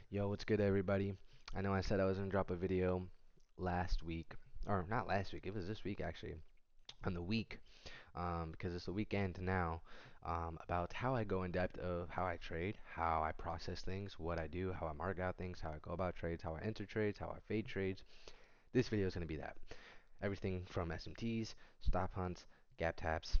Yo, what's good, everybody? I know I said I was gonna drop a video last week, or not last week, it was this week actually, on the week, because it's the weekend now, about how I go in depth of how I trade, how I process things, what I do, how I mark out things, how I go about trades, how I enter trades, how I fade trades. This video is gonna be that. Everything from SMTs, stop hunts, gap taps,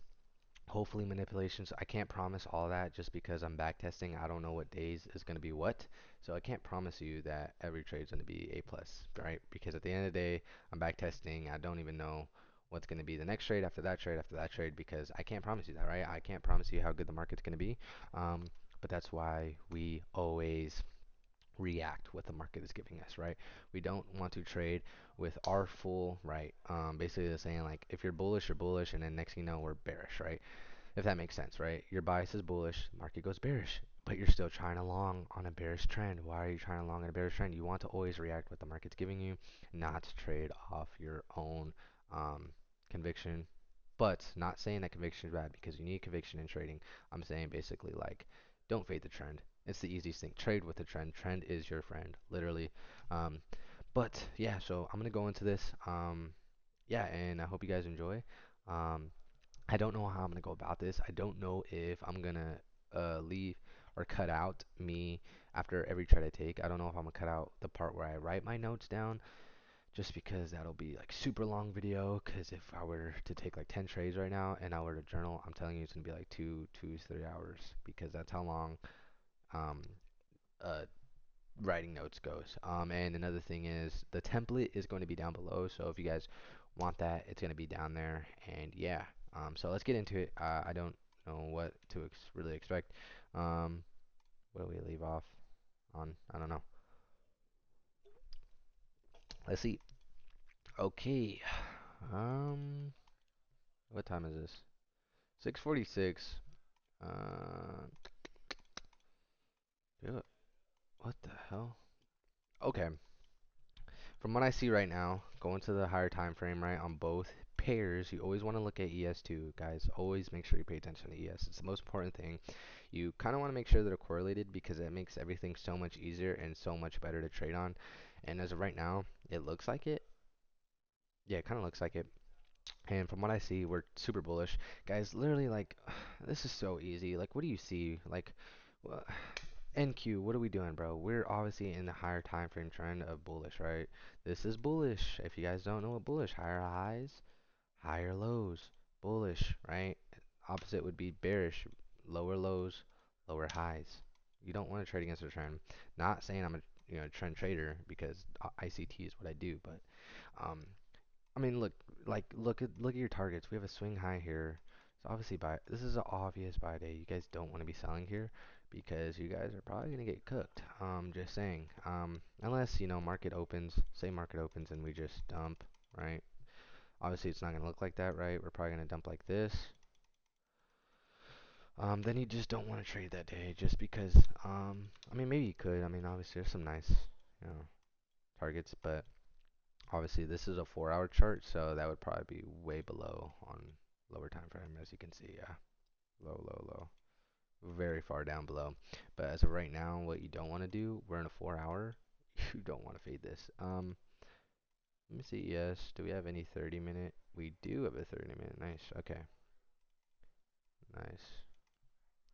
hopefully manipulations. I can't promise all that just because I'm back testing. I don't know what days is going to be what. So I can't promise you that every trade is going to be A plus, right? Because at the end of the day, I'm back testing. I don't even know what's going to be the next trade after that trade after that trade because I can't promise you that, right? I can't promise you how good the market's going to be. But that's why we always react what the market is giving us, right? We don't want to trade with our full, right? Basically, they're saying like if you're bullish, and then next thing you know, we're bearish, right? If that makes sense, right? Your bias is bullish, market goes bearish, but you're still trying to long on a bearish trend. Why are you trying to long on a bearish trend? You want to always react what the market's giving you, not to trade off your own um, conviction. But not saying that conviction is bad because you need conviction in trading. I'm saying basically like don't fade the trend. It's the easiest thing. Trade with the trend. Trend is your friend, literally. Um, but yeah, so I'm gonna go into this. Yeah, and I hope you guys enjoy. Um, I don't know how I'm gonna go about this. I don't know if I'm gonna leave or cut out me after every trade I take. I don't know if I'm gonna cut out the part where I write my notes down, just because that'll be like super long video. Because if I were to take like 10 trades right now and I were to journal, I'm telling you it's gonna be like 3 hours because that's how long um, uh, writing notes goes. And another thing is the template is going to be down below. So if you guys want that, it's going to be down there. And yeah, so let's get into it. I don't know what to really expect. Um, what do we leave off on? I don't know. Let's see. Okay. Um, what time is this? 6:46. Uh, what the hell? Okay. From what I see right now, going to the higher time frame, right, on both pairs, you always want to look at ES2, guys. Always make sure you pay attention to ES. It's the most important thing. You kind of want to make sure they're correlated because it makes everything so much easier and so much better to trade on. And as of right now, it looks like it. Yeah, it kind of looks like it. And from what I see, we're super bullish. Guys, literally, like, this is so easy. Like, what do you see? Like, NQ, what are we doing, bro? We're obviously in the higher time frame trend of bullish, right? This is bullish. If you guys don't know what bullish, higher highs, higher lows, bullish, right? Opposite would be bearish, lower lows, lower highs. You don't want to trade against the trend. Not saying I'm a trend trader because ICT is what I do, but um, I mean, look at your targets. We have a swing high here. So obviously buy. This is an obvious buy day. You guys don't want to be selling here because you guys are probably gonna get cooked. Just saying. Unless market opens. Say market opens and we just dump, right? Obviously it's not gonna look like that, right? We're probably gonna dump like this. Then you just don't want to trade that day just because. I mean maybe you could. I mean obviously there's some nice, you know, targets, but obviously, this is a 4-hour chart, so that would probably be way below on lower time frame, as you can see. Yeah, low, low, low, very far down below. But as of right now, what you don't want to do, we're in a 4-hour. You don't want to fade this. Let me see. Yes, do we have any 30-minute? We do have a 30-minute. Nice. Okay, nice.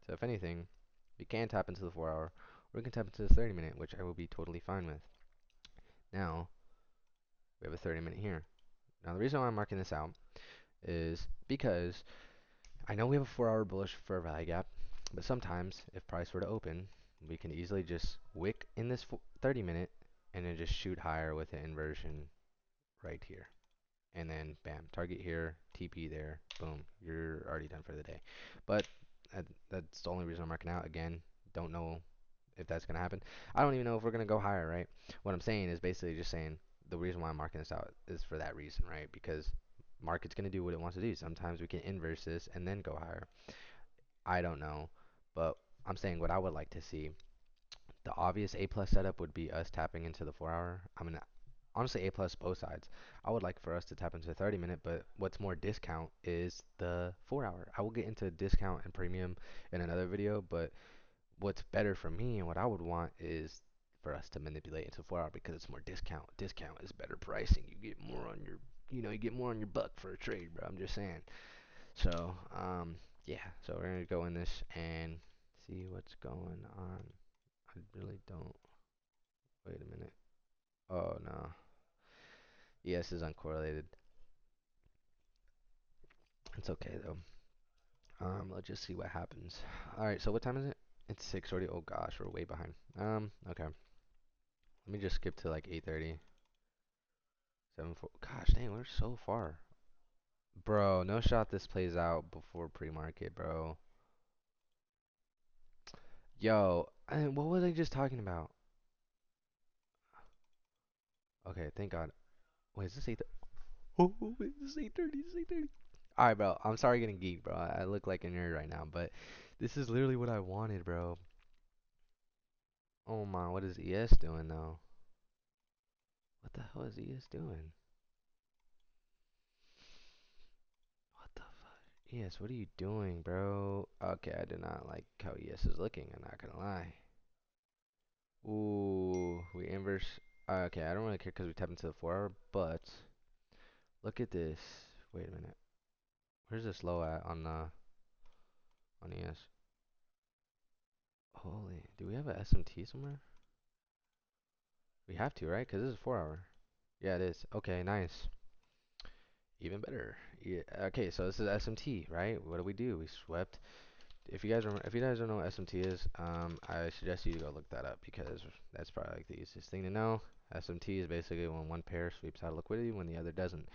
So if anything, we can tap into the 4-hour, or we can tap into the 30-minute, which I will be totally fine with. Now we have a 30-minute here. Now the reason why I'm marking this out is because I know we have a 4-hour bullish fair value gap, but sometimes if price were to open, we can easily just wick in this 30-minute and then just shoot higher with an inversion right here. And then bam, target here, TP there, boom, you're already done for the day. But that's the only reason I'm marking out. Again, don't know if that's going to happen. I don't even know if we're going to go higher, right? What I'm saying is basically just saying the reason why I'm marking this out is for that reason, right? Because market's going to do what it wants to do. Sometimes we can inverse this and then go higher. I don't know, but I'm saying what I would like to see. The obvious A plus setup would be us tapping into the 4-hour. I mean, honestly, A plus both sides. I would like for us to tap into the 30-minute, but what's more discount is the 4-hour. I will get into discount and premium in another video, but what's better for me and what I would want is for us to manipulate into 4 hour because it's more discount. Discount is better pricing. You get more on your, you get more on your buck for a trade, bro. I'm just saying. So, yeah. So we're gonna go in this and see what's going on. I really don't. Wait a minute. Oh no. ES is uncorrelated. It's okay though. Let's just see what happens. All right. So what time is it? It's 6 already. Oh gosh, we're way behind. Okay. Let me just skip to like 8:30. 7 4. Gosh, dang, we're so far. Bro, no shot this plays out before pre-market, bro. Yo, what was I just talking about? Okay, thank God. Wait, is this 8? Oh, wait, this is 8:30. This is 8:30. All right, bro. I'm sorry getting geeked, bro. I look like a nerd right now, but this is literally what I wanted, bro. Oh my, what is ES doing though? What the hell is ES doing? What the fuck? ES, what are you doing, bro? Okay, I do not like how ES is looking. I'm not gonna lie. Ooh, we inverse. Okay, I don't really care because we tap into the 4 hour, but look at this. Wait a minute. Where's this low at on ES? Holy, do we have a SMT somewhere? We have to, right? Because this is 4 hour. Yeah, it is. Okay, nice. Even better. Yeah, okay, so this is SMT, right? What do? We swept. If you guys don't know what SMT is, I suggest you go look that up because that's probably like the easiest thing to know. SMT is basically when one pair sweeps out of liquidity when the other doesn't.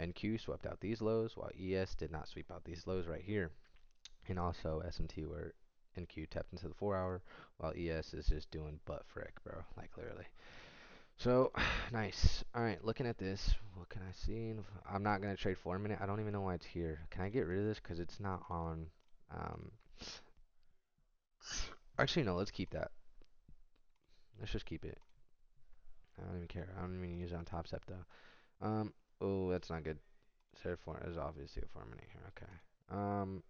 NQ swept out these lows while ES did not sweep out these lows right here. And also SMT where NQ tapped into the 4 hour while ES is just doing butt frick, bro. Like literally. So, nice. Alright, looking at this, what can I see? I'm not going to trade 4 minute. I don't even know why it's here. Can I get rid of this? Because it's not on. Um, actually, no, let's keep that. Let's just keep it. I don't even care. I don't even use it on Top Step, though. Oh, that's not good. There's obviously a 4 minute here. Okay.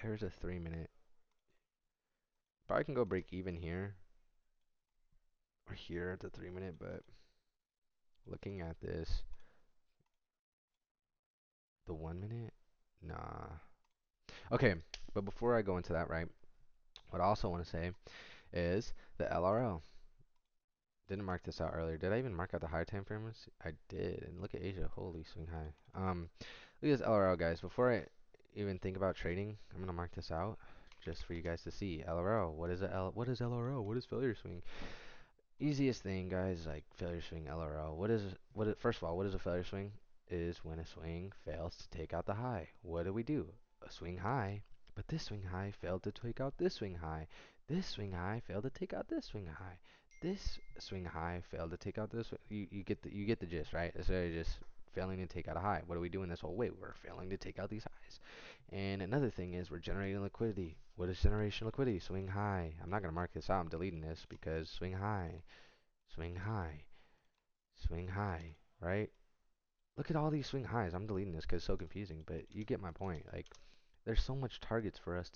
There's a 3 minute. Probably can go break even here or here at the 3 minute, but looking at this, the 1 minute, nah. Okay, but before I go into that, right, what I also want to say is the LRL. Didn't mark this out earlier. Did I even mark out the higher time frames? I did. And look at Asia. Holy swing high. Look at this LRL, guys. Before I even think about trading, I'm gonna mark this out just for you guys to see. LRL. What is What is LRL? What is failure swing? Easiest thing, guys, like failure swing LRL. First of all, what is a failure swing? Is when a swing fails to take out the high. What do? A swing high, but this swing high failed to take out this swing high. This swing high failed to take out this swing high. This swing high failed to take out this. You get the gist, right? It's really just failing to take out a high. What are we doing this whole way? We're failing to take out these highs. And another thing is we're generating liquidity. What is generation liquidity? Swing high. I'm not gonna mark this out. I'm deleting this because swing high, swing high, swing high, right? Look at all these swing highs. I'm deleting this because it's so confusing, but you get my point. Like, there's so much targets for us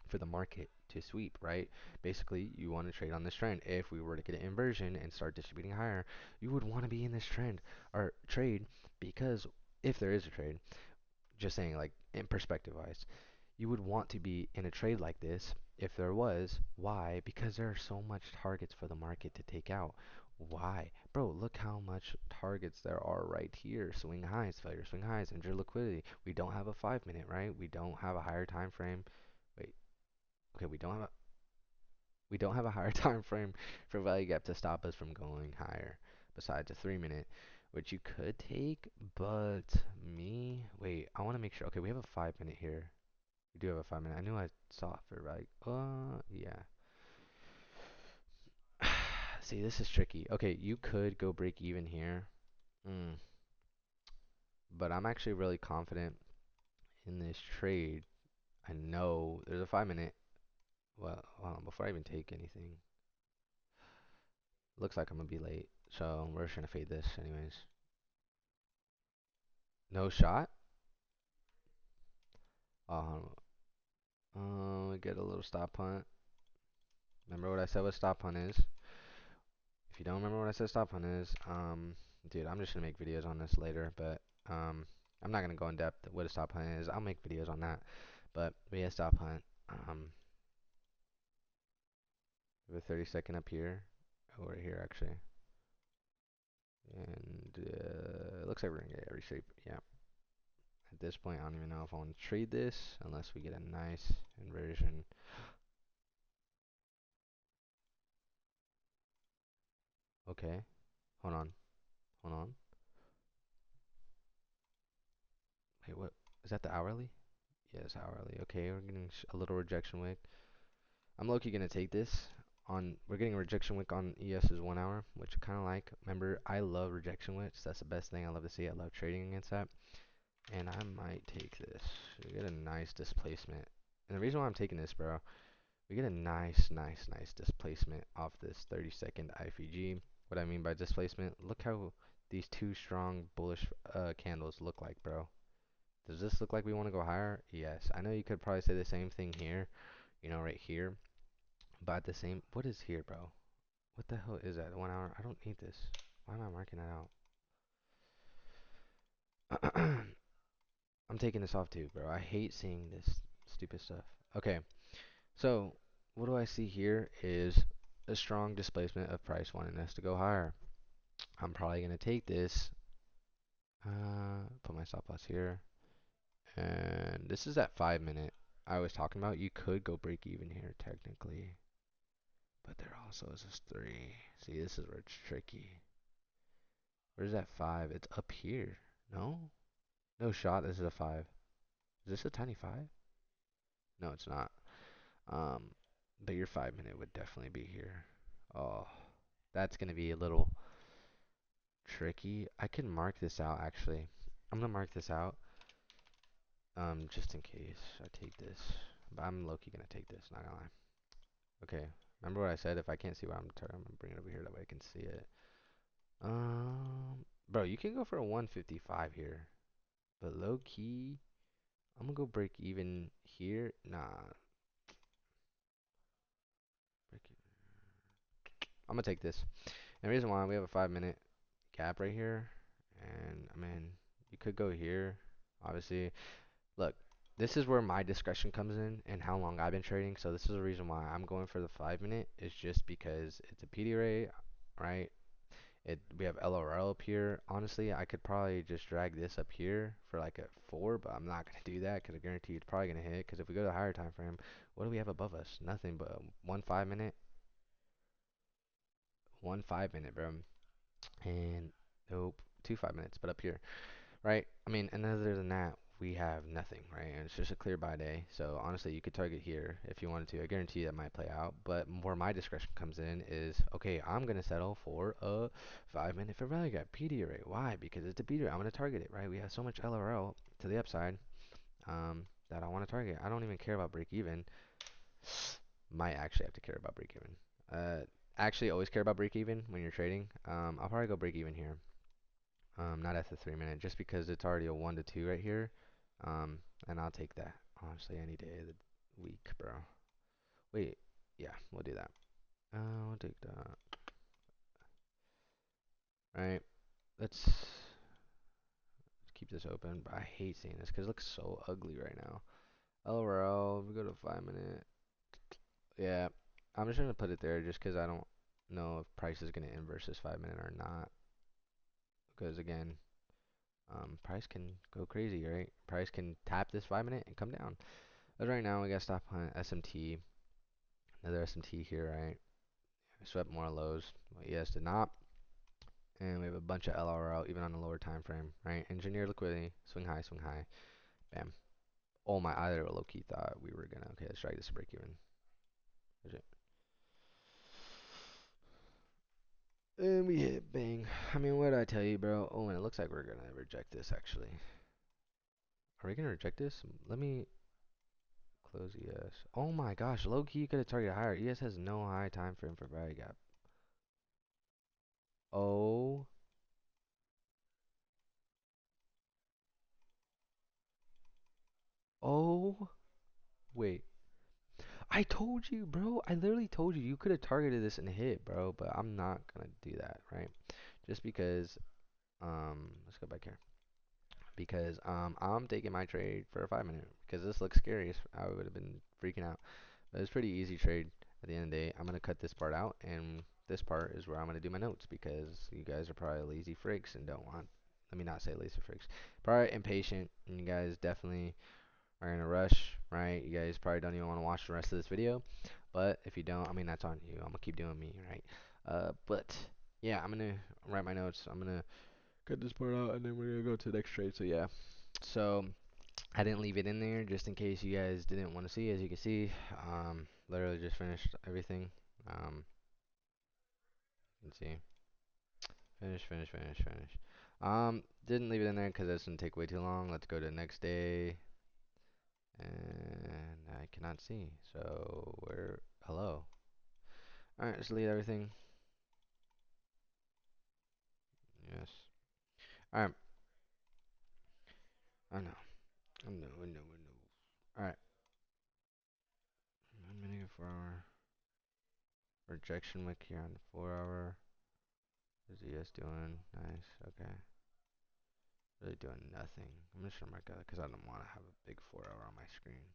for the market to sweep, right? Basically, you want to trade on this trend. If we were to get an inversion and start distributing higher, you would want to be in this trend or trade because if there is a trade, just saying like in perspective wise, you would want to be in a trade like this if there was. Why? Because there are so much targets for the market to take out. Why? Bro, look how much targets there are right here. Swing highs, failure swing highs, enter liquidity. We don't have a 5 minute, right? We don't have a higher time frame. Wait, okay, we don't have a higher time frame for value gap to stop us from going higher besides a 3 minute, which you could take, but wait, I want to make sure. Okay, we have a 5 minute here. We do have a 5 minute. I knew I saw it for like, yeah. See, this is tricky. Okay, you could go break even here. Mm, but I'm actually really confident in this trade. I know there's a 5 minute. Well, hold on, before I even take anything, looks like I'm gonna be late. So we're just gonna fade this anyways. No shot? We get a little stop punt. Remember what I said what stop hunt is? If you don't remember what I said stop hunt is, dude, I'm just gonna make videos on this later, but I'm not gonna go in depth what a stop hunt is. I'll make videos on that. But we have stop hunt. We have a 30-second up here, over here actually, and it looks like we're gonna get every shape. Yeah. At this point, I don't even know if I want to trade this unless we get a nice inversion. Okay, hold on, hold on. Wait, what? Is that the hourly? Yes, hourly. Okay, we're getting a little rejection wick. I'm low-key gonna take this. We're getting a rejection wick on ES's 1 hour, which I kind of like. Remember, I love rejection wicks. That's the best thing I love to see. I love trading against that. And I might take this. We get a nice displacement. And the reason why I'm taking this, bro, we get a nice displacement off this 30-second IFEG. What I mean by displacement, look how these two strong bullish candles look like, bro. Does this look like we want to go higher? Yes. I know you could probably say the same thing here, right here. But at the same, what is here, bro? What the hell is that? 1 hour? I don't need this. Why am I marking that out? I'm taking this off too, bro. I hate seeing this stupid stuff. Okay, so what do I see here is a strong displacement of price wanting us to go higher. I'm probably going to take this, put my stop loss here, and this is that 5 minute I was talking about. You could go break even here technically, but there also is this 3. See, this is where it's tricky. Where's that 5? It's up here. No? No shot. This is a 5. Is this a tiny 5? No, it's not. Um, but your 5 minute would definitely be here. Oh, that's going to be a little tricky. I can mark this out actually. I'm going to mark this out just in case I take this. But I'm low-key going to take this, not gonna lie. Okay, remember what I said? If I can't see what I'm going to bring it over here that way I can see it. Bro, you can go for a 155 here. But low-key, I'm going to go break even here. Nah, break even. I'm going to take this. And the reason why we have a 5 minute gap right here, and I mean, you could go here, obviously. Look, this is where my discretion comes in and how long I've been trading. So this is the reason why I'm going for the 5 minute. Is just because it's a PD rate, right? We have LRL up here. Honestly, I could probably just drag this up here for like a 4, but I'm not gonna do that because I guarantee it's probably gonna hit. Because if we go to higher time frame, what do we have above us? Nothing but one 5 minute, 1 5 minute, bro. And nope, 2 5 minutes, but up here. Right? I mean, and other than that, we have nothing, right? And it's just a clear buy day. So honestly, you could target here if you wanted to. I guarantee that might play out. But where my discretion comes in is, okay, I'm going to settle for a 5 minute fair value gap PD rate. Why? Because it's a PD rate. I'm going to target it, right? We have so much LRL to the upside that I want to target. I don't even care about break even. Might actually have to care about break even. Actually, always care about break even when you're trading. I'll probably go break even here. Not at the 3 minute, just because it's already a 1 to 2 right here. And I'll take that, honestly, any day of the week, bro. Wait, yeah, we'll do that. We'll take that. Right, let's keep this open, but I hate seeing this because it looks so ugly right now. LRL, we go to 5 minute. Yeah, I'm just gonna put it there just because I don't know if price is gonna inverse this 5 minute or not. Because again, price can go crazy, right? Price can tap this 5 minute and come down. But right now we got stop on SMT, another SMT here, right? Swept more lows. Well, ES did not. And we have a bunch of LRL even on the lower time frame, right? Engineer liquidity, swing high, bam. Oh my, I low key thought we were gonna, okay, let's try this break even. Is it? And we hit, bang. I mean, what did I tell you, bro? Oh, and it looks like we're gonna reject this actually. Are we gonna reject this? Let me close ES. Oh my gosh, low key you could have targeted higher. ES has no high time frame for value gap. Oh, oh, wait. I told you, bro. I literally told you. You could have targeted this and hit, bro. But I'm not gonna do that, right? Just because. Let's go back here. Because I'm taking my trade for a 5 minute because this looks scary. I would have been freaking out. But it's pretty easy trade. At the end of the day, I'm gonna cut this part out, and this part is where I'm gonna do my notes because you guys are probably lazy freaks and don't want. Let me not say lazy freaks. Probably impatient, and you guys definitely are in a rush, right? You guys probably don't even want to watch the rest of this video. But if you don't, I mean that's on you. I'm gonna keep doing me, right? But yeah, I'm gonna write my notes. I'm gonna cut this part out, and then we're gonna go to the next trade. So yeah, so I didn't leave it in there just in case you guys didn't want to see. As you can see, literally just finished everything. Let's see, finish. Didn't leave it in there because this didn't take way too long. Let's go to the next day, and I cannot see. So where? Hello. All right, let's delete everything. Yes. All right. I know. I know. All right. 1 minute, 4 hour. Rejection wick here on the 4 hour. What is ES doing? Nice. Okay. Really doing nothing. I'm just gonna mark that because I don't want to have a big 4 hour on my screen.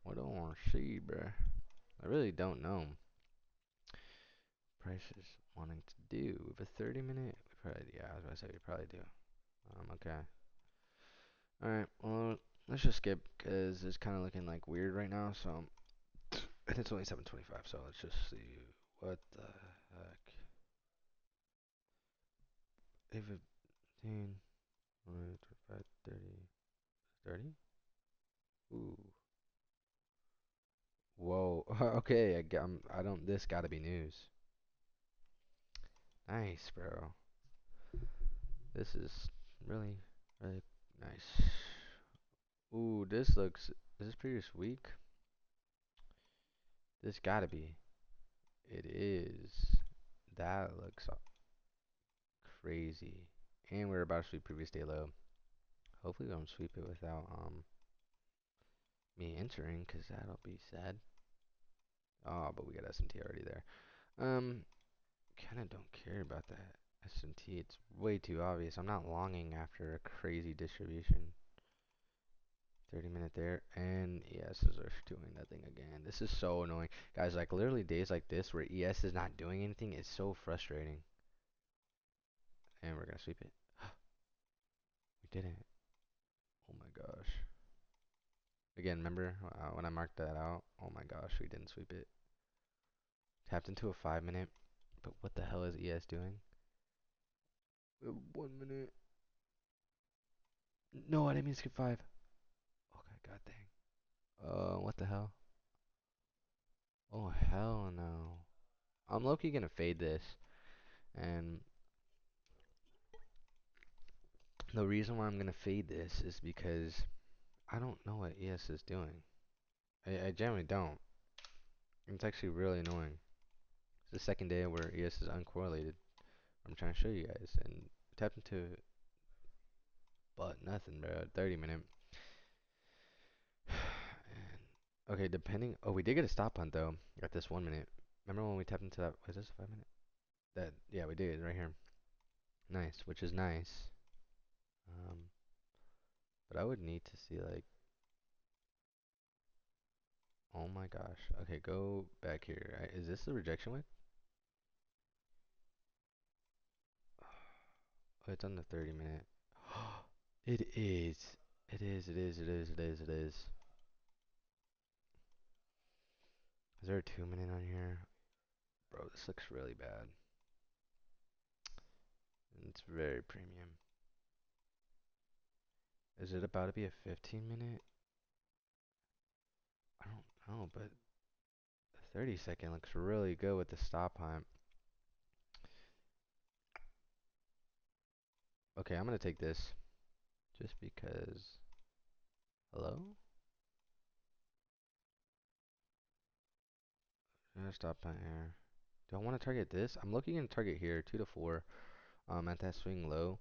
What do I want to see, bruh? I really don't know. Prices wanting to do with a 30 minute. We probably, yeah, I was gonna say we probably do. Okay. All right. Well, let's just skip because it's kind of looking like weird right now. So, and it's only 7:25. So let's just see what the heck. 8:15, 25, 30, 30. Ooh. Whoa. Okay. I don't. This gotta be news. Nice, bro. This is really, really nice. Ooh, this looks. Is this previous week? This gotta be. It is. That looks crazy. And we're about to sweep previous day low. Hopefully we don't sweep it without me entering, cause that'll be sad. Oh, but we got SMT already there. Um, kind of don't care about that SMT. It's way too obvious. I'm not longing after a crazy distribution. 30 minute there, and ESs are doing nothing again. This is so annoying. Guys, like literally days like this where ES is not doing anything is so frustrating. And we're gonna sweep it. We didn't. Oh my gosh. Again, remember when I marked that out? Oh my gosh, we didn't sweep it. Tapped into a 5 minute. But what the hell is ES doing? 1 minute. No, I didn't mean to skip 5. Okay, god dang. What the hell? Oh, hell no. I'm low-key gonna fade this. And the reason why I'm gonna fade this is because I don't know what ES is doing. I generally don't. It's actually really annoying. It's the second day where ES is uncorrelated. I'm trying to show you guys. And tap into but nothing, bro. 30 minute. And, okay, depending. Oh, we did get a stop hunt though at this 1 minute. Remember when we tapped into that? Was this a 5 minute? That yeah, we did right here. Nice, which is nice. Um, but I would need to see like. Oh my gosh. Okay, go back here. Is this the rejection wick? Oh, it's on the 30 minute. It is. It is. Is there a 2 minute on here? Bro, this looks really bad. And it's very premium. Is it about to be a 15 minute? I don't know, but the 30 second looks really good with the stop hunt. Okay, I'm gonna take this just because. Hello? Stop hunt here. Do I want to target this? I'm looking at target here, 2 to 4. At that swing low.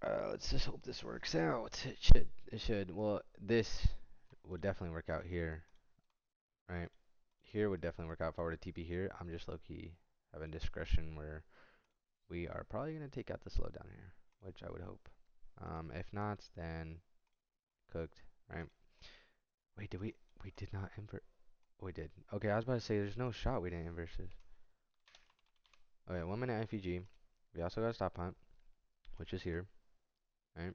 Let's just hope this works out. It should. It should. Well, this would definitely work out here, right? Here would definitely work out if I were to TP here. I'm just low key having discretion where we are probably gonna take out the slowdown here, which I would hope. If not, then cooked, right? Wait, did we? We did not invert. We did. Okay, I was about to say there's no shot we didn't inverse this. Okay, 1 minute IFG. We also got a stop hunt, which is here, right?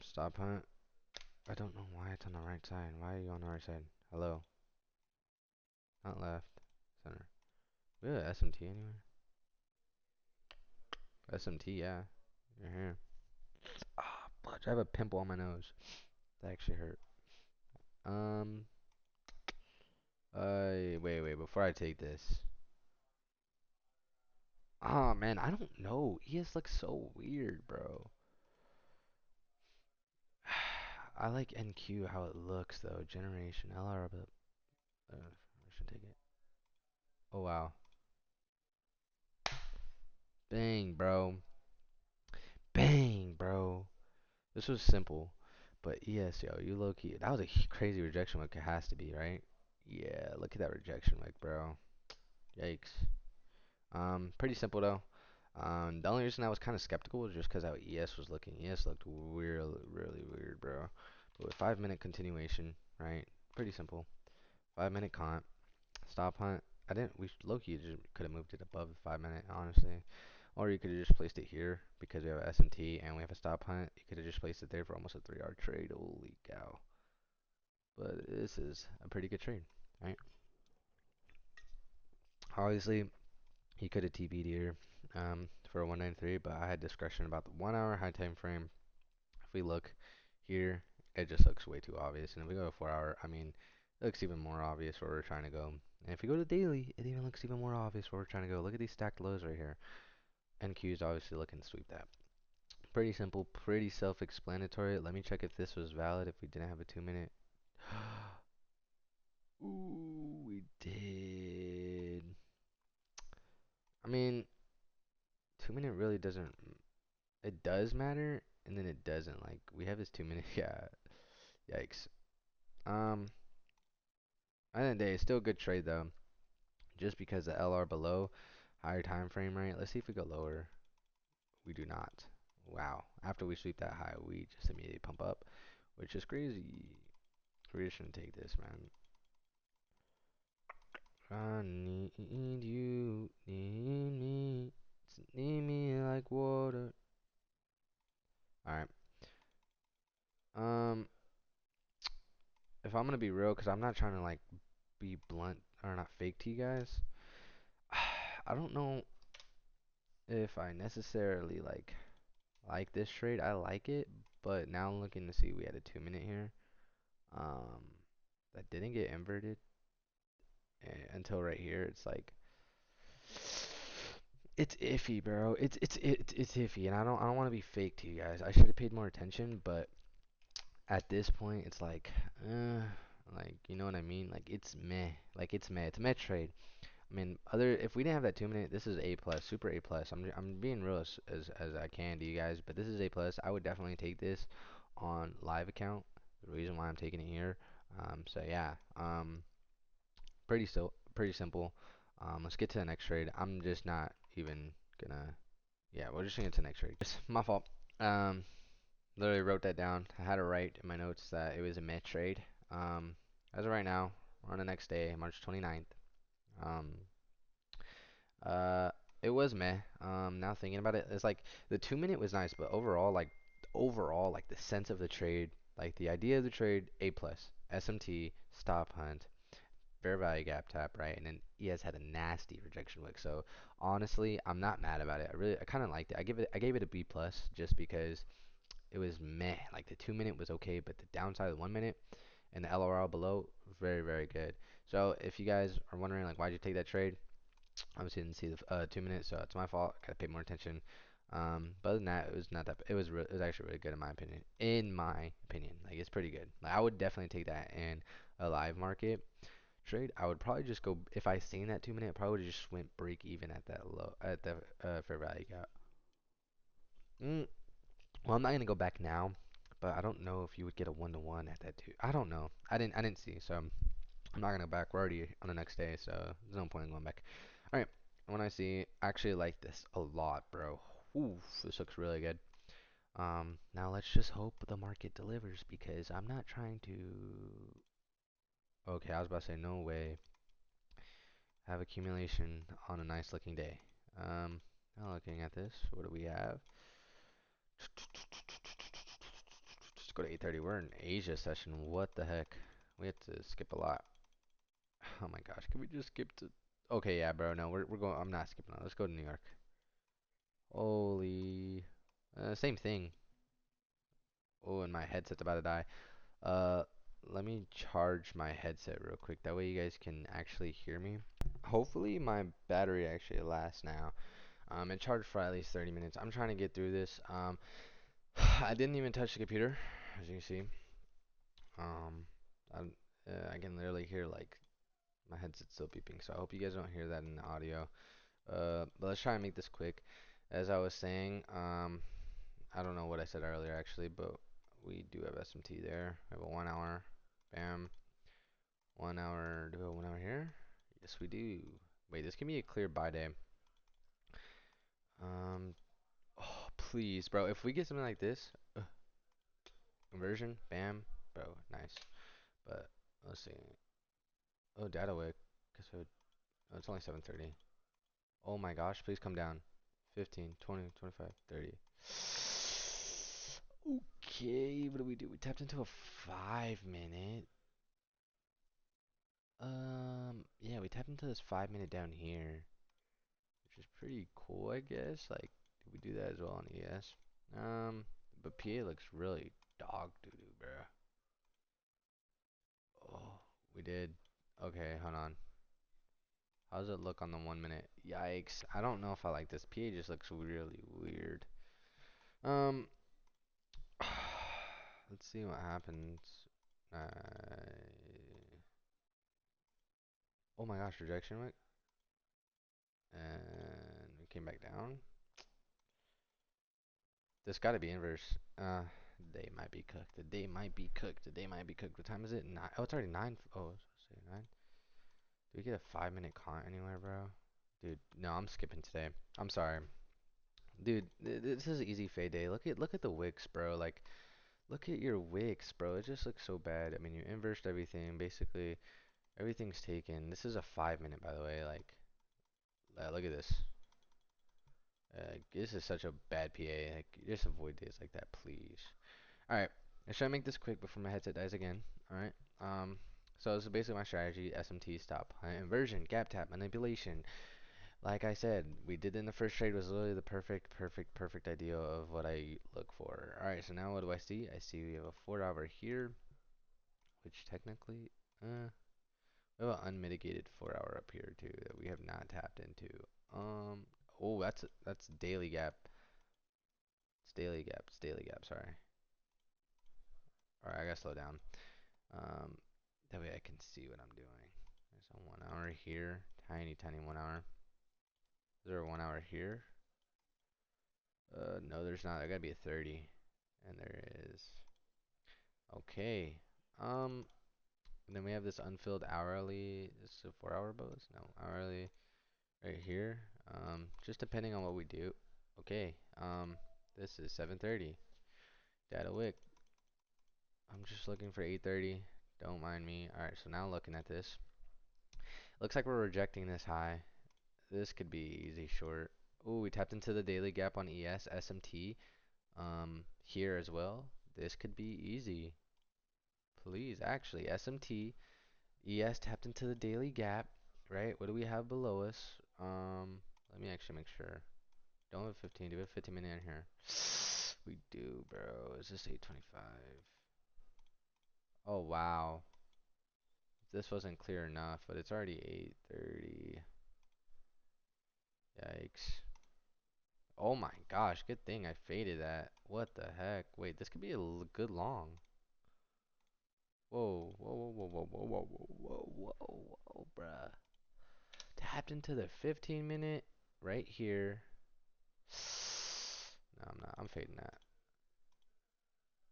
Stop hunt. I don't know why it's on the right side. Why are you on the right side? Hello, not left, center. We have SMT anywhere? SMT, yeah. You're here. Ah, fudge. I have a pimple on my nose. That actually hurt. Um, wait. Before I take this. Oh man, I don't know. ES looks so weird, bro. I like NQ how it looks though. Generation LR, but I should take it. Oh wow. Bang, bro. Bang, bro. This was simple, but yes, yo, you low key. That was a crazy rejection wick. It has to be, right? Yeah, look at that rejection wick, bro. Yikes. Pretty simple though. The only reason I was kind of skeptical was just because how ES was looking. ES looked really weird, bro. But with 5 minute continuation, right? Pretty simple. 5 minute comp, stop hunt. I didn't. We low key just could have moved it above the 5 minute, honestly. Or you could have just placed it here because we have a SMT and we have a stop hunt. You could have just placed it there for almost a 3 hour trade. Holy cow. But this is a pretty good trade, right? Obviously, he could have TP'd here for a 193, but I had discretion about the 1 hour high time frame. If we look here, it just looks way too obvious. And if we go to 4 hour, I mean, it looks even more obvious where we're trying to go. And if we go to daily, it even looks even more obvious where we're trying to go. Look at these stacked lows right here. NQ is obviously looking to sweep that. Pretty simple, pretty self-explanatory. Let me check if this was valid if we didn't have a 2 minute. Ooh, we did. I mean, 2 minute really doesn't. It does matter, and then it doesn't. Like we have this 2 minute. Yeah. Yikes. Um. At the end of the day, it's still a good trade though. Just because the LR below, higher time frame, right? Let's see if we go lower. We do not. Wow. After we sweep that high, we just immediately pump up, which is crazy. We just shouldn't take this, man. I need you, need me like water. All right. Um, if I'm gonna be real, cause I'm not trying to like be blunt or not fake to you guys. I don't know if I necessarily like this trade. I like it, but now I'm looking to see we had a 2 minute here. Um, that didn't get inverted until right here. It's like it's iffy, bro. It's iffy, and I don't want to be fake to you guys. I should have paid more attention, but at this point, it's like you know what I mean? Like it's meh. Like it's meh. It's a meh trade. I mean, other if we didn't have that 2 minute, this is A plus, super A plus. I'm being real as I can to you guys, but this is A plus. I would definitely take this on live account. The reason why I'm taking it here. So yeah. Pretty simple. Let's get to the next trade. I'm just not even gonna. Yeah, we're just gonna get to the next trade. Just my fault. Um, Literally wrote that down. I had to write in my notes that it was a meh trade. As of right now, we're on the next day, March 29th. Um, uh, it was meh. Now thinking about it, it's like the 2 minute was nice, but overall, like the sense of the trade, like the idea of the trade, A plus, SMT, stop hunt, fair value gap tap, right? And then he has had a nasty rejection wick. So honestly, I'm not mad about it. I kind of liked it. I gave it a B plus just because it was meh. Like the 2 minute was okay, but the downside of the 1 minute and the LRL below, very good. So if you guys are wondering like why'd you take that trade, obviously didn't see the 2 minutes, so it's my fault. Gotta pay more attention. But other than that, it was not that. It was actually really good in my opinion. In my opinion, like it's pretty good. Like I would definitely take that in a live market trade. I would probably just go if I seen that 2 minute. I probably just went break even at that low at the fair value gap. Mm, well, I'm not gonna go back now, but I don't know if you would get a 1-to-1 at that too. I don't know. I didn't see, so I'm not gonna go back. We're already on the next day, so there's no point in going back. All right. When I see, I actually like this a lot, bro. Oof, this looks really good. Now let's just hope the market delivers because I'm not trying to. Okay, I was about to say no way. Have accumulation on a nice looking day. Now looking at this, what do we have? Just go to 8:30. We're in Asia session. What the heck? We have to skip a lot. Oh my gosh, can we just skip to? Okay, yeah, bro. No, we're going. I'm not skipping on. Let's go to New York. Holy, same thing. Oh, and my headset's about to die. Uh, let me charge my headset real quick. That way you guys can actually hear me. Hopefully my battery actually lasts now. It charged for at least 30 minutes. I'm trying to get through this. I didn't even touch the computer, as you can see. Um, I'm, I can literally hear like my headset's still beeping, so I hope you guys don't hear that in the audio. But let's try and make this quick. As I was saying, I don't know what I said earlier actually, but we do have SMT there. We have a 1 hour. Bam. 1 hour. Do we have 1 hour here? Yes, we do. Wait, this can be a clear buy day. Um, oh, please, bro. If we get something like this, conversion, bam, bro, nice. But let's see. Oh, data wick. Guess what? Oh, it's only 7:30. Oh my gosh, please come down. 15, 20, 25, 30. Okay, what do we do? We tapped into a 5 minute. Yeah, we tapped into this 5 minute down here, which is pretty cool, I guess. Like, did we do that as well on ES? But PA looks really dog doo doo, bro. Oh, we did. Okay, hold on. How does it look on the 1 minute? Yikes. I don't know if I like this. PA just looks really weird. Um, let's see what happens. Oh my gosh, rejection wick. And we came back down. This got to be inverse. They might be cooked. The day might be cooked. The day might be cooked. What time is it? 9. Oh, it's already 9. Oh, I was supposed to say 9. Do we get a 5 minute con anywhere, bro? Dude, no, I'm skipping today. I'm sorry. Dude, this is easy fade day. Look at the wicks, bro. Like, look at your wicks, bro. It just looks so bad. I mean, you inversed everything. Basically, everything's taken. This is a 5 minute, by the way. Like, look at this. This is such a bad PA. Like, just avoid days like that, please. All right, I should make this quick before my headset dies again. All right. So this is basically my strategy: SMT, stop, inversion, gap tap, manipulation. Like I said, we did in the first trade was literally the perfect idea of what I look for. All right, so now what do I see? I see we have a 4 hour here, which technically, we have an unmitigated 4 hour up here too that we have not tapped into. Um, oh, that's daily gap. It's daily gap. It's daily gap. Sorry. All right, I gotta slow down. Um, that way I can see what I'm doing. There's a 1 hour here, tiny 1 hour. Is there a 1 hour here? No, there's not. There gotta be a 30, and there is. Okay. Um, and then we have this unfilled hourly. This is a 4 hour bonus. No, hourly right here. Just depending on what we do. Okay. This is 7:30. Data wick. I'm just looking for 8:30. Don't mind me. All right. So now looking at this, looks like we're rejecting this high. This could be easy short. Oh, we tapped into the daily gap on ES, SMT. Here as well. This could be easy. Please, actually, SMT, ES tapped into the daily gap, right? What do we have below us? Let me actually make sure. Don't have 15. Do we have 15 minutes in here? We do, bro. Is this 8:25? Oh, wow. This wasn't clear enough, but it's already 8:30. Yikes. Oh my gosh, good thing I faded that. What the heck? Wait, this could be a good long. Whoa, whoa, whoa, whoa, whoa, whoa, whoa, whoa, whoa, whoa, whoa, bruh. Tapped into the 15 minute right here. No, I'm not. I'm fading that.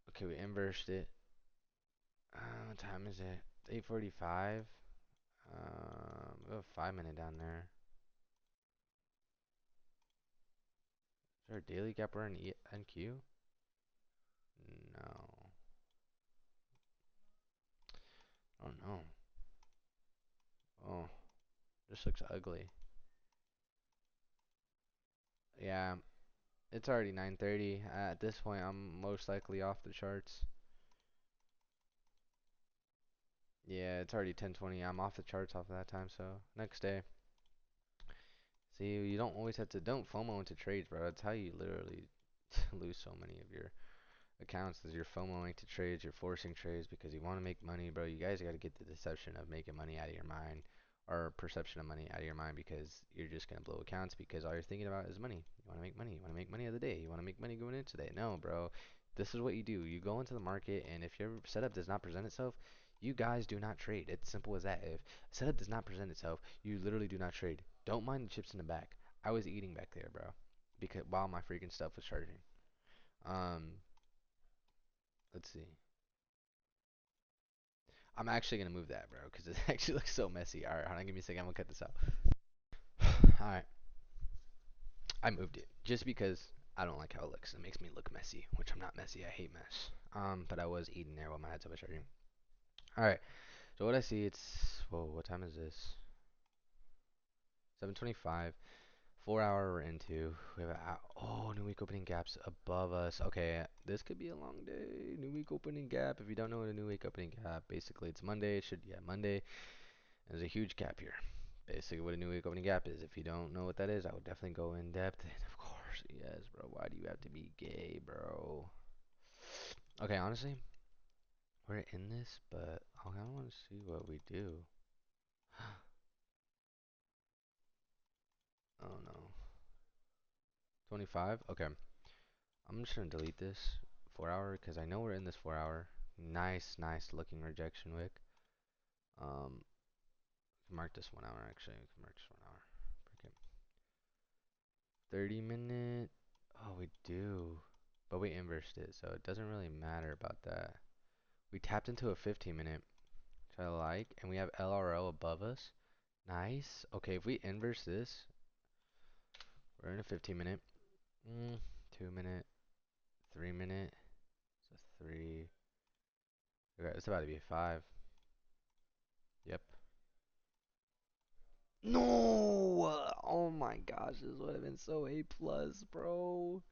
Okay, we inversed it. What time is it? 8:45. We have a 5 minute down there. Is there a daily gap or an NQ? No. Oh no. Oh, this looks ugly. Yeah, it's already 9:30. At this point, I'm most likely off the charts. Yeah, it's already 10:20. I'm off the charts off of that time, so next day. See, you don't always have to, don't FOMO into trades, bro. That's how you literally lose so many of your accounts. Is you're FOMOing to trades, you're forcing trades because you want to make money, bro. You guys got to get the deception of making money out of your mind, or perception of money out of your mind, because you're just gonna blow accounts because all you're thinking about is money. You want to make money. You want to make money of the day. You want to make money going into the day. No, bro. This is what you do. You go into the market, and if your setup does not present itself, you guys do not trade. It's simple as that. If setup does not present itself, you literally do not trade. Don't mind the chips in the back. I was eating back there, bro, because while my freaking stuff was charging. Um, let's see. I'm actually gonna move that, bro, because it actually looks so messy. All right, hold on, give me a second. I'm gonna cut this out. All right, I moved it just because I don't like how it looks. It makes me look messy, which I'm not messy. I hate mess. But I was eating there while my headset was charging. All right, so what I see, it's whoa. What time is this? 7:25. 4 hour we're into. We have oh, new week opening gaps above us. Okay, this could be a long day. New week opening gap. If you don't know what a new week opening gap, basically it's Monday. It should, yeah, Monday. There's a huge gap here. Basically, what a new week opening gap is. If you don't know what that is, I would definitely go in depth. And of course, yes, bro. Why do you have to be gay, bro? Okay, honestly, we're in this, but I kind of want to see what we do. Oh no. 25? Okay. I'm just gonna delete this 4 hour because I know we're in this 4 hour. Nice, nice looking rejection wick. Um, mark this 1 hour actually. We can mark this 1 hour. Okay. 30 minute. Oh, we do. But we inversed it, so it doesn't really matter about that. We tapped into a 15 minute, which I like, and we have LRO above us. Nice. Okay, if we inverse this, we're in a 15 minute. 2 minute, 3 minute. It's a 3. Okay, it's about to be a 5. Yep. No! Oh my gosh, this would have been so A plus, bro.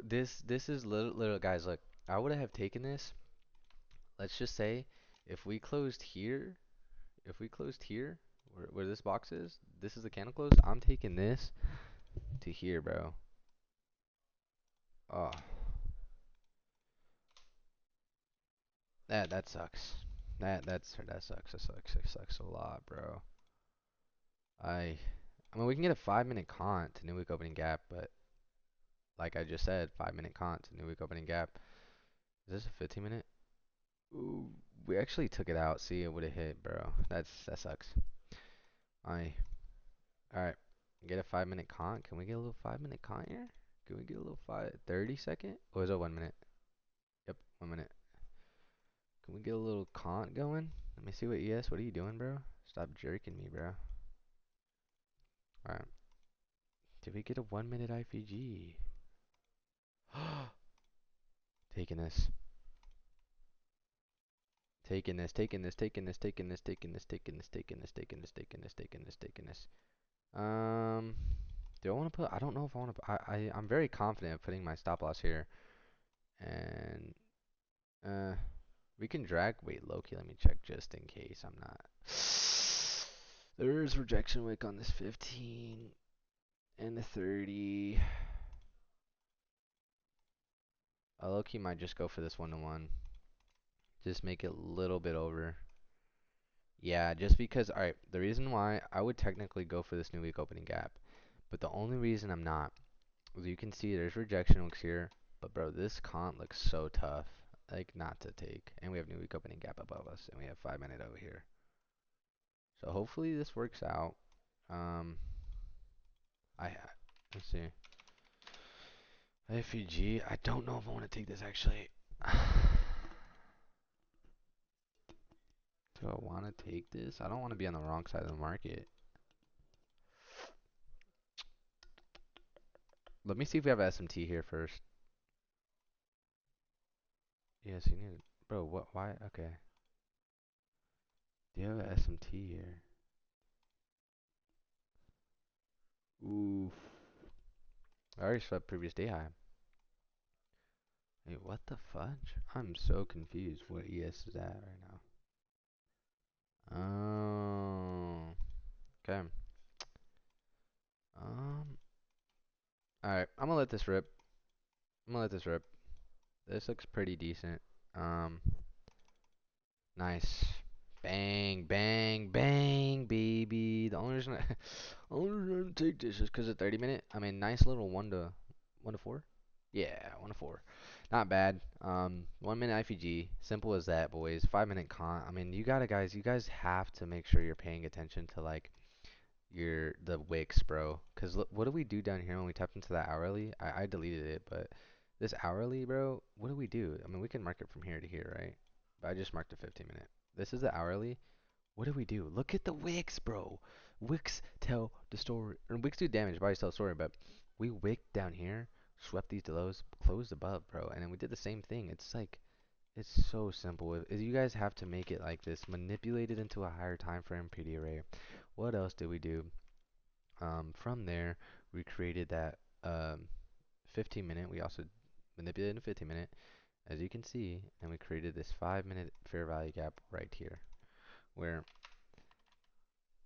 This is little guys. Look, I would have taken this. Let's just say, if we closed here, if we closed here, where this box is, this is the candle close. I'm taking this to here, bro. Oh, that sucks. That sucks. That sucks. It sucks a lot, bro. I I mean, we can get a 5 minute con to new week opening gap, but like I just said, 5 minute con to new week opening gap. Is this a 15 minute? Ooh, we actually took it out. See, it would have hit, bro. That sucks. I All right. Get a 5 minute con. Can we get a little 5 minute con here? Can we get a little 30 second? Or is it 1 minute? Yep, 1 minute. Can we get a little con going? Let me see what ES. What are you doing, bro? Stop jerking me, bro. All right. Did we get a 1 minute IPG? Taking this. Taking this. Taking this. Taking this. Taking this. Taking this. Taking this. Taking this. Taking this. Taking this. Taking this. Taking this. Um. Do I want to put? I don't know if I want to. I'm very confident of putting my stop loss here, and we can drag. Wait, Loki. Let me check just in case I'm not. There's rejection wick on this 15 and the 30. Loki might just go for this 1-to-1. Just make it a little bit over. Yeah, just because. All right, the reason why I would technically go for this new week opening gap, but the only reason I'm not, as you can see, there's rejection hooks here. But bro, this comp looks so tough, like not to take. And we have new week opening gap above us, and we have 5 minute over here. So hopefully this works out. Um, let's see. FEG. I don't know if I want to take this actually. Do I want to take this? I don't want to be on the wrong side of the market. Let me see if we have SMT here first. Yes, you need. Bro, what? Why? Okay. Do you have SMT here? Oof. I already swept previous day high. Wait, what the fudge? I'm so confused what ES is at right now. Oh. Okay. Um. Alright, I'm gonna let this rip. I'm gonna let this rip. This looks pretty decent. Um. Nice. Bang, bang, bang, baby. The only reason only reason I take this is because of 30 minute. I mean, nice little 1 to 4. Yeah, 1 to 4. Not bad. 1 minute IFG. Simple as that, boys. 5 minute con. I mean, you gotta, guys. You guys have to make sure you're paying attention to like the wicks, bro. Cause look, what do we do down here when we tap into that hourly? I deleted it, but this hourly, bro. What do we do? I mean, we can mark it from here to here, right? But I just marked a 15 minute. This is the hourly. What do we do? Look at the wicks, bro. Wicks tell the story. Or wicks do damage, bodies tell the story, but we wicked down here, swept these lows, closed above, bro. And then we did the same thing. It's like, it's so simple. If you guys have to make it like this, manipulate it into a higher time frame PD array. What else did we do? From there, we created that 15 minute. We also manipulated a 15 minute, as you can see, and we created this 5 minute fair value gap right here, where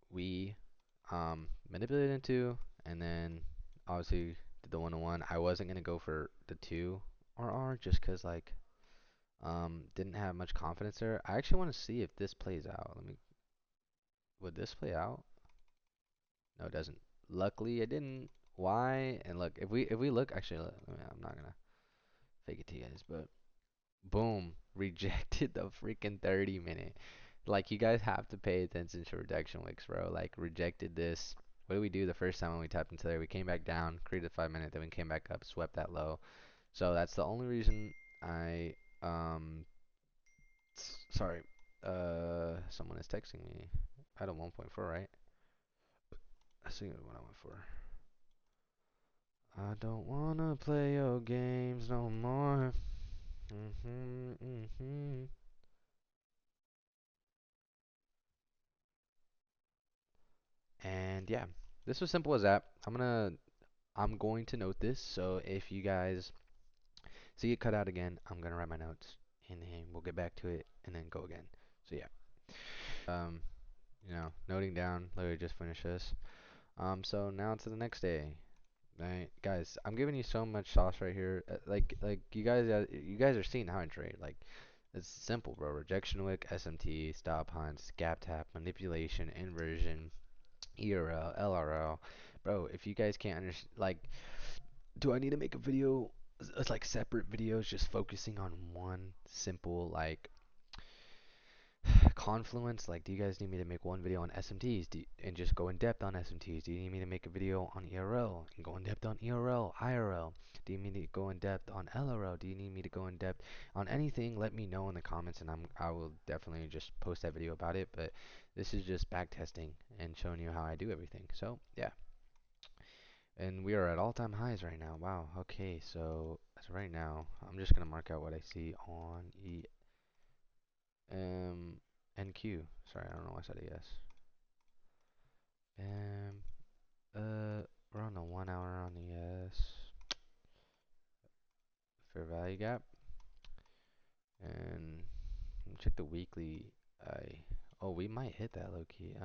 we manipulated into, and then obviously did the 1-to-1. I wasn't gonna go for the 2 RR just cause like didn't have much confidence there. I actually want to see if this plays out. Would this play out? No, it doesn't. Luckily, it didn't. Why? And look, if we look, actually, I'm not gonna fake it to you guys, but boom, rejected the freaking 30 minute. Like, you guys have to pay attention to rejection wicks, bro. Like, rejected this. What did we do the first time when we tapped into there? We came back down, created 5 minute, then we came back up, swept that low. So that's the only reason I sorry. Someone is texting me. I had a 1.4, right? I see what I went for. I don't wanna play your games no more. Mhm. And yeah, this was simple as that. I'm going to note this. So if you guys see it cut out again, I'm gonna write my notes and then we'll get back to it and then go again. So yeah, noting down. Literally just finished this. So now to the next day. Right, guys, I'm giving you so much sauce right here. Like you guys are seeing how I trade. Like, it's simple, bro. Rejection wick, SMT, stop hunts, gap tap, manipulation, inversion, ERL, LRL. Bro, if you guys can't understand, like, do I need to make a video? It's like separate videos just focusing on one simple like Confluence, like, do you guys need me to make one video on SMTs and just go in depth on SMTs? Do you need me to make a video on ERL and go in depth on ERL, IRL? Do you need me to go in depth on LRL? Do you need me to go in depth on anything? Let me know in the comments, and I will definitely just post that video about it. But this is just back testing and showing you how I do everything. So yeah, and we are at all-time highs right now. Wow. Okay, so as right now, I'm just gonna mark out what I see on NQ. Sorry, I don't know why I said ES. We're on the 1 hour on the fair value gap, and check the weekly. Oh, we might hit that low key.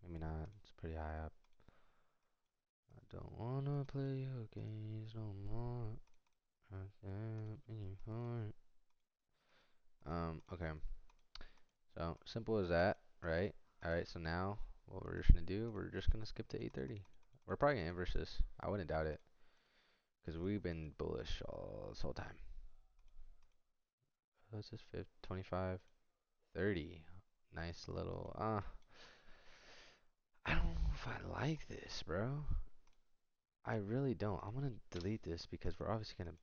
Maybe not. It's pretty high up. I don't wanna play your games no more. Okay. So simple as that, right? All right. So now what we're just gonna do? We're just gonna skip to 8:30. We're probably gonna inverse this. I wouldn't doubt it, because we've been bullish all this whole time. What's this? 25, 30. Nice little, I don't know if I like this, bro. I really don't. I'm gonna delete this because we're obviously gonna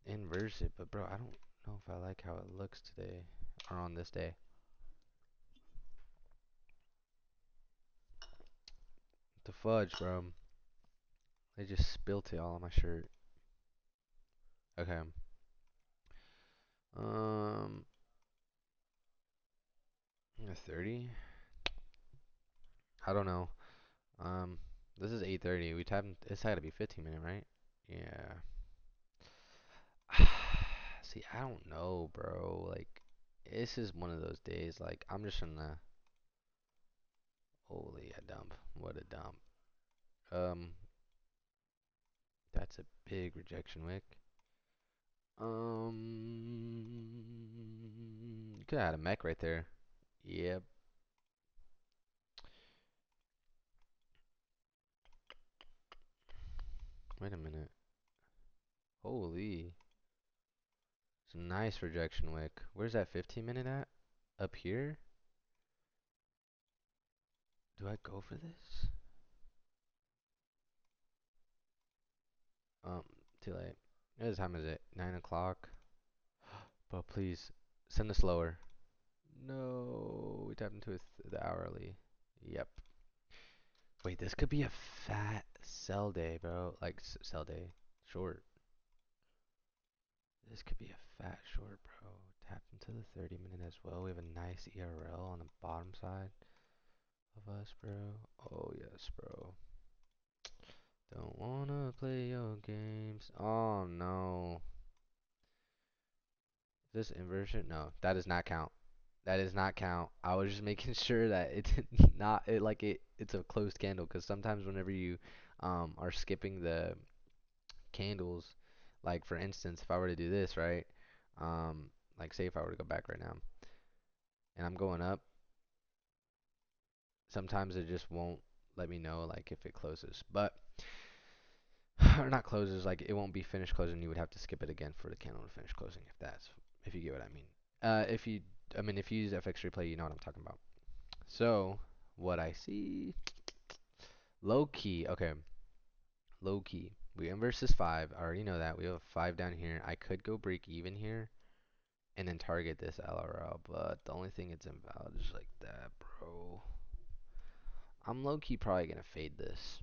inverse it, but bro, I don't know if I like how it looks today or on this day. The fudge, bro. They just spilt it all on my shirt. Okay. Um, 30? I don't know. Um, this is 8:30. We tapped. It's had to be 15 minute, right? Yeah. See, I don't know, bro. Like, this is one of those days. Like, I'm just gonna. Holy a dump. What a dump. Um, that's a big rejection wick. You could have had a mech right there. Yep. Wait a minute. Holy. It's a nice rejection wick. Where's that 15 minute at? Up here? Do I go for this? Um, Too late. What time is it? 9 o'clock? But please, send us lower. No, we tapped into the hourly. Yep. Wait, this could be a fat sell day, bro. Like, sell day. Short. This could be a fat short, bro. Tap into the 30 minute as well. We have a nice ERL on the bottom side of us, bro. Oh, yes, bro. Don't wanna play your games. Oh, no. Is this inversion? No, that does not count. That does not count. I was just making sure that it did not, it's a closed candle, because sometimes whenever you are skipping the candles, like for instance, if I were to do this, right? Like say if I were to go back right now and I'm going up, sometimes it just won't let me know like if it closes. But or not closes, like it won't be finished closing. You would have to skip it again for the candle to finish closing, if you get what I mean. If you I mean if you use FX replay, you know what I'm talking about. So, what I see, low key, okay, low key. We inverse this 5. I already know that. We have a 5 down here. I could go break even here and then target this LRL, but the only thing it's invalid is like that, bro. I'm low key probably gonna fade this.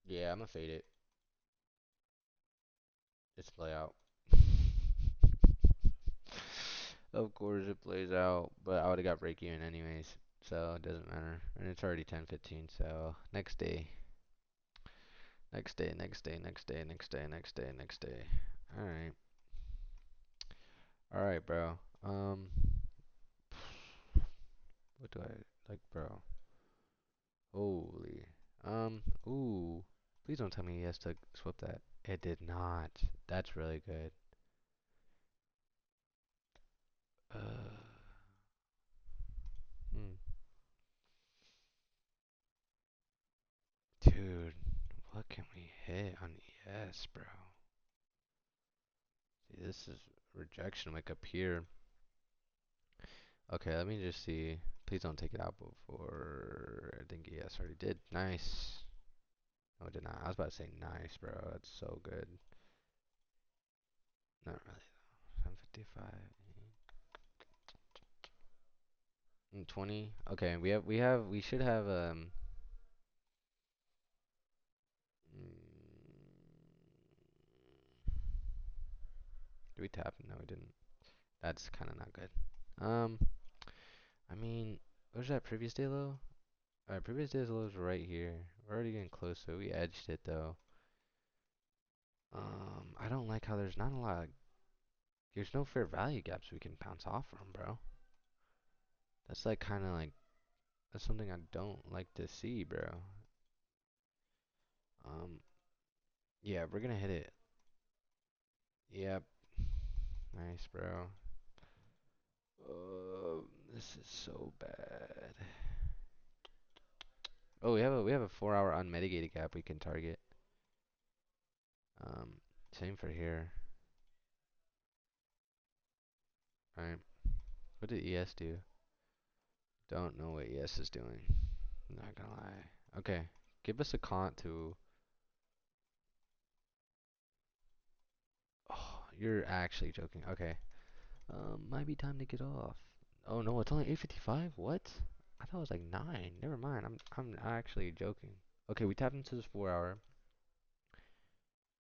Yeah, I'm gonna fade it. It's play out. Of course it plays out, but I would have got break even anyways, so it doesn't matter. And it's already 10:15, so next day. Next day, next day, next day, next day, next day, next day. Alright. Alright, bro. What do I like, bro? Holy. Ooh. Please don't tell me he has to swap that. It did not. That's really good. Uh, hmm. Dude, what can we hit on ES, bro? See, this is rejection like up here. Okay, let me just see. Please don't take it out before. I think ES already did. Nice. No, it did not. I was about to say nice, bro. That's so good. Not really though. 755. 20. Okay, we should have mm, did we tap? No, we didn't. That's kind of not good. Um, I mean, where's that previous day low? Alright, previous day's low is right here. We're already getting close, so we edged it though. I don't like how there's no fair value gaps we can bounce off from, bro. That's like kind of like, that's something I don't like to see, bro. Um, yeah, we're gonna hit it. Yep. Nice, bro. This is so bad. Oh, we have a 4 hour unmitigated gap we can target. Um, Same for here. Alright. What did ES do? Don't know what ES is doing. Not gonna lie. Okay. Give us a cont to. Oh, you're actually joking. Okay. Might be time to get off. Oh no, it's only 8:55. What? I thought it was like 9. Never mind. I'm actually joking. Okay, we tapped into this 4 hour.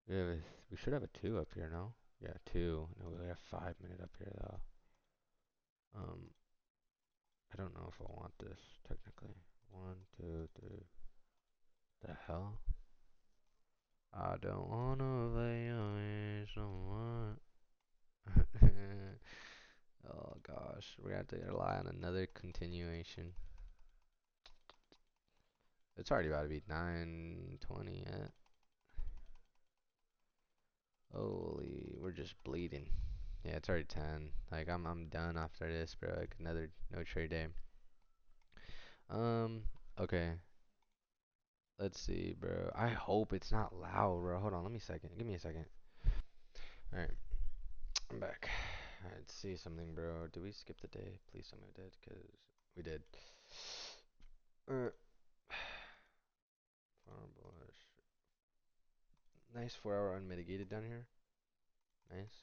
We should have a 2 up here, no? Yeah, 2. No, we have 5 minute up here though. Um, I don't know if I want this technically. One, two, three. The hell? I don't wanna play your someone. Oh gosh, we have to rely on another continuation. It's already about to be 9:20 yet. Holy, we're just bleeding. Yeah, it's already 10. Like I'm done after this, bro. Like another no trade day. Um, okay. Let's see, bro. I hope it's not loud, bro. Hold on, let me a second. Give me a second. All right, I'm back. All right, let's see something, bro. Did we skip the day? Please tell me we did, cause we did. Uh, Farm bush. Nice 4 hour unmitigated down here. Nice.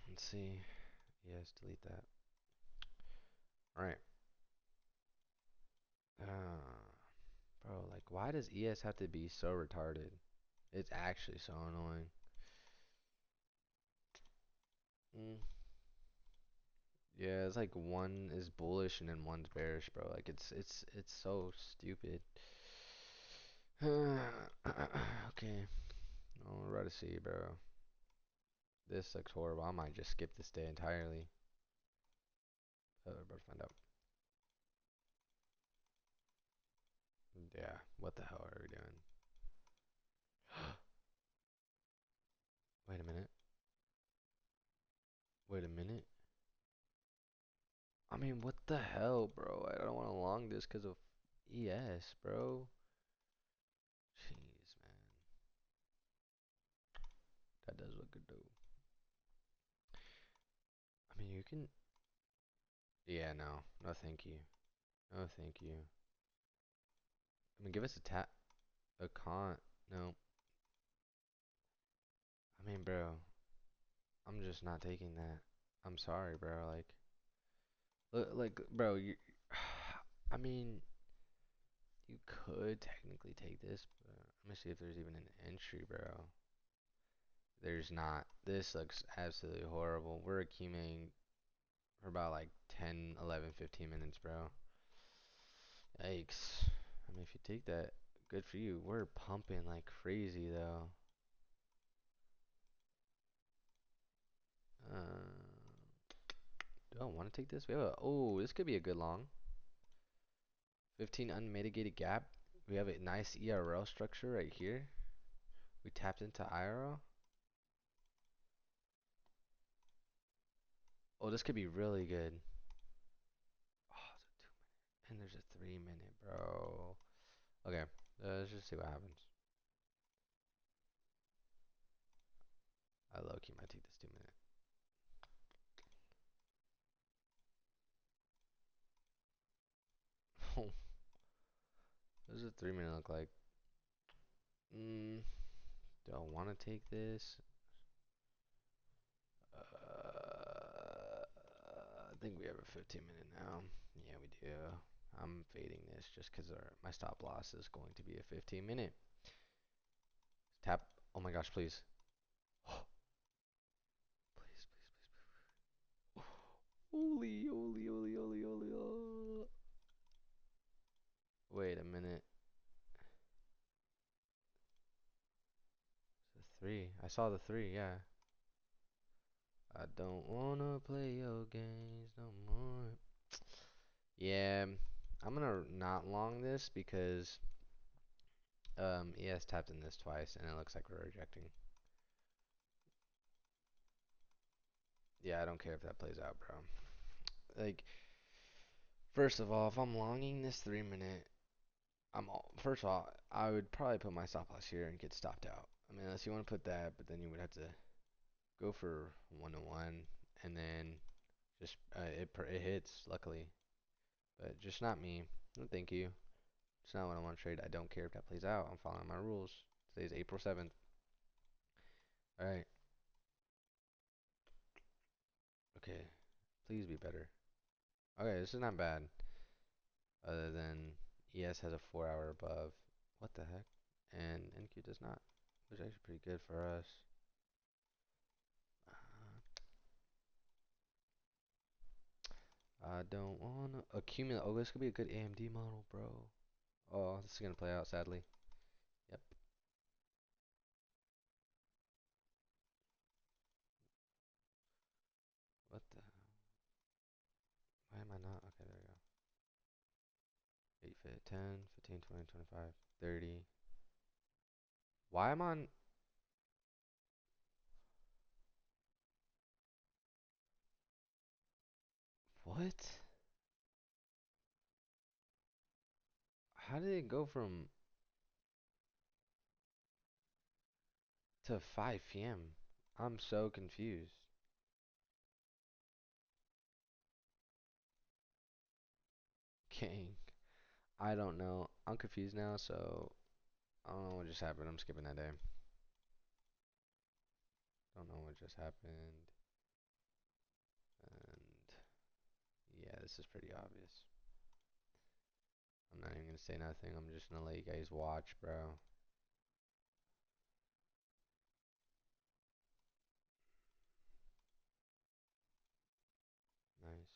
Let's see. Yes, delete that. All right. Bro, like, why does ES have to be so retarded? It's actually so annoying. Mm. Yeah, it's like one is bullish and then one's bearish, bro. Like it's so stupid. Okay. Oh, we're about to see, bro. This looks horrible. I might just skip this day entirely. We're about to find out. Yeah, what the hell are we doing? Wait a minute. Wait a minute. I mean, what the hell, bro? I don't want to long this because of ES, bro. Jeez, man. That does look good, though. I mean, you can. Yeah, no. No, thank you. No, thank you. I mean, give us a tap. A con. No. I mean, bro. I'm just not taking that. I'm sorry, bro. Like, bro, you. I mean, you could technically take this, but let me see if there's even an entry, bro. There's not. This looks absolutely horrible. We're accumulating for about like 10, 11, 15 minutes, bro. Yikes. I mean, if you take that, good for you. We're pumping like crazy, though. Do I want to take this? We have a, oh, this could be a good long. 15 unmitigated gap. We have a nice ERL structure right here. We tapped into IRL. Oh, this could be really good. Oh, and there's a 3 minute, bro. Okay, let's just see what happens. I low key might take this 2 minute. What does a 3 minute look like? Do I want to take this? I think we have a 15 minute now. Yeah, we do. I'm fading this just because my stop loss is going to be a 15 minute. Tap. Oh my gosh, please. Please, please, please. Holy, holy, holy, holy, holy. Oh. Wait a minute. It's a 3. I saw the 3, yeah. I don't wanna play your games no more. Yeah, I'm gonna not long this because he has tapped in this twice and it looks like we're rejecting. Yeah, I don't care if that plays out, bro. Like, first of all, if I'm longing this 3 minute, first of all, I would probably put my stop loss here and get stopped out. I mean, unless you want to put that, but then you would have to go for 1 to 1 and then Just it hits, luckily, but just not me. No, thank you. It's not what I want to trade. I don't care if that plays out. I'm following my rules. Today's April 7th. All right. Okay. Please be better. Okay, this is not bad. Other than ES has a 4 hour above. What the heck? And NQ does not. Which is actually pretty good for us. I don't wanna accumulate. Oh, this could be a good AMD model, bro. Oh, this is gonna play out sadly. Yep. What the? Why am I not? Okay, there we go. 8, 10, 15, 20, 25, 30. Why am I on? What? How did it go from to 5 p.m.? I'm so confused. King. I don't know. I'm confused now, so I don't know what just happened. I'm skipping that day. Don't know what just happened. And yeah, this is pretty obvious. I'm not even gonna say nothing. I'm just gonna let you guys watch, bro. Nice.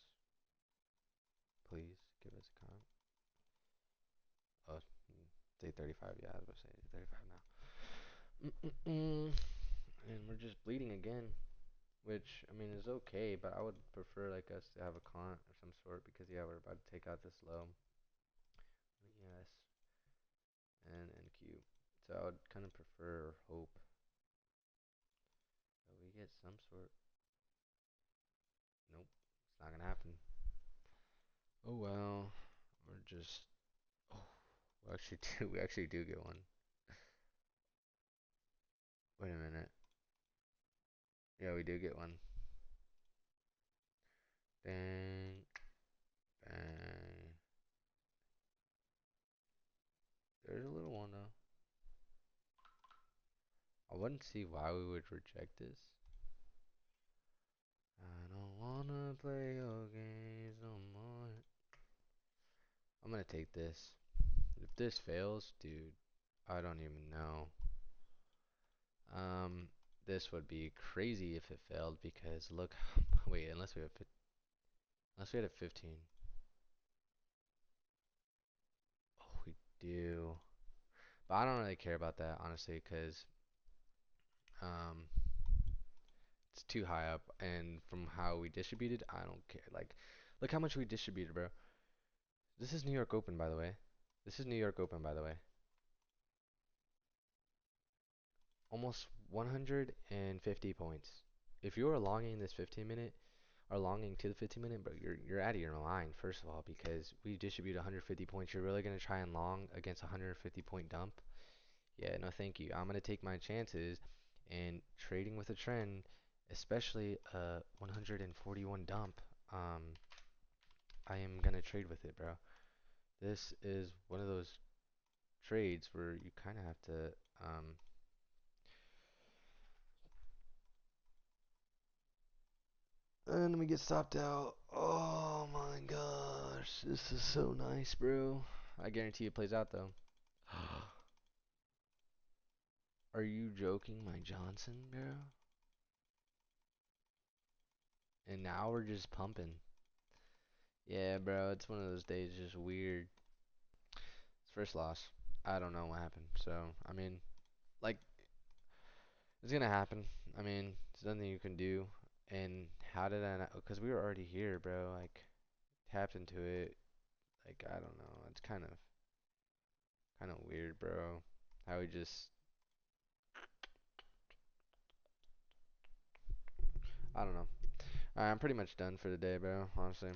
Please give us a comment. Oh, day 35. Yeah, I was about to say day 35 now. And we're just bleeding again, which I mean is okay, but I would prefer like us to have a con or some sort because yeah, we're about to take out this low. Yes, and NQ. So I would kind of prefer or hope that we get some sort. Nope, it's not gonna happen. Oh well, we're just. Oh, we actually do get one. Wait a minute. Yeah, we do get one. Bang, bang. There's a little one though. I wouldn't see why we would reject this. I don't wanna play your games no more. I'm gonna take this. If this fails, dude, I don't even know. Um, this would be crazy if it failed because look, wait, unless we had a 15. Oh, we do. But I don't really care about that honestly because um, it's too high up, and from how we distributed, I don't care. Like, look how much we distributed, bro. This is New York Open, by the way. This is New York Open, by the way. Almost 150 points. If you are longing this 15 minute or longing to the 15 minute, bro, you're out of your mind, first of all, because we distribute 150 points. You're really gonna try and long against a 150 point dump? Yeah, no, thank you. I'm gonna take my chances and trading with a trend, especially a 141 dump. I am gonna trade with it, bro. This is one of those trades where you kind of have to and we get stopped out. Oh my gosh, this is so nice, bro. I guarantee it plays out though. Are you joking, my Johnson, bro? And now we're just pumping. Yeah, bro, it's one of those days just weird. It's first loss. I don't know what happened. So, I mean, like, it's gonna happen. I mean, there's nothing you can do. And how did I not? Because we were already here, bro. Like, tapped into it. Like, I don't know. It's kind of weird, bro. How we just, I don't know. Alright, I'm pretty much done for the day, bro, honestly.